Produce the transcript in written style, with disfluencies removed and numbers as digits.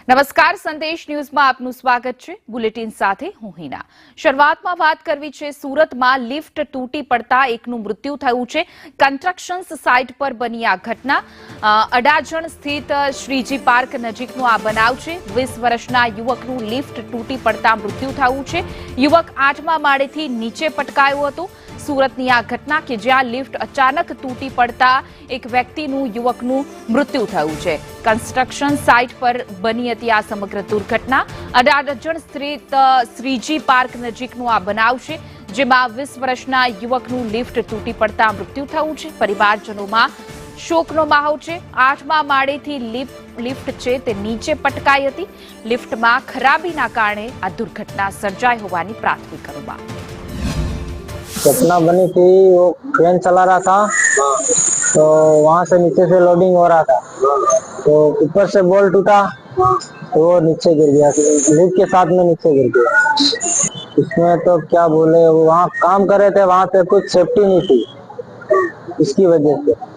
નમસ્કાર, સંદેશ ન્યૂઝમાં આપનું સ્વાગત છે। બુલેટિન સાથે હું હિના। શરૂઆતમાં વાત કરવી છે સુરતમાં લિફ્ટ તૂટી પડતા એકનું મૃત્યુ થયું છે। કન્સ્ટ્રક્શન સાઇટ પર બની આ ઘટના અડાજણ સ્થિત શ્રીજી પાર્ક નજીકનો આ બનાવ છે। 20 વર્ષના યુવકનું લિફ્ટ તૂટી પડતા મૃત્યુ થયું છે। યુવક 8મા માળેથી નીચે પટકાયો હતો। સુરતની આ ઘટના કે જ્યાં લિફ્ટ અચાનક તૂટી પડતા એક વ્યક્તિનું યુવકનું મૃત્યુ થયું છે। કન્સ્ટ્રક્શન સાઇટ પર બની હતી આ સમગ્ર દુર્ઘટના। અડાજણ સ્થિત શ્રીજી પાર્ક નજીકનો આ બનાવ છે, જેમાં 20 વર્ષના યુવકનું લિફ્ટ તૂટી પડતા મૃત્યુ થયું છે। પરિવારજનોમાં શોકનો માહોલ છે। 8મા માળેથી લિફ્ટ છે તે નીચે પટકાઈ હતી। લિફ્ટમાં ખરાબીના કારણે આ દુર્ઘટના સર્જાઈ હોવાની પ્રાથમિક અનુમાન। घटना बनी थी, वो क्रेन चला रहा था तो वहां से नीचे से लोडिंग हो रहा था तो ऊपर से बोल्ट टूटा तो वो नीचे गिर गया, लिफ्ट के साथ में नीचे गिर गया। इसमें तो क्या बोले, वो वहाँ काम कर रहे थे, वहां पे कुछ सेफ्टी नहीं थी, इसकी वजह से।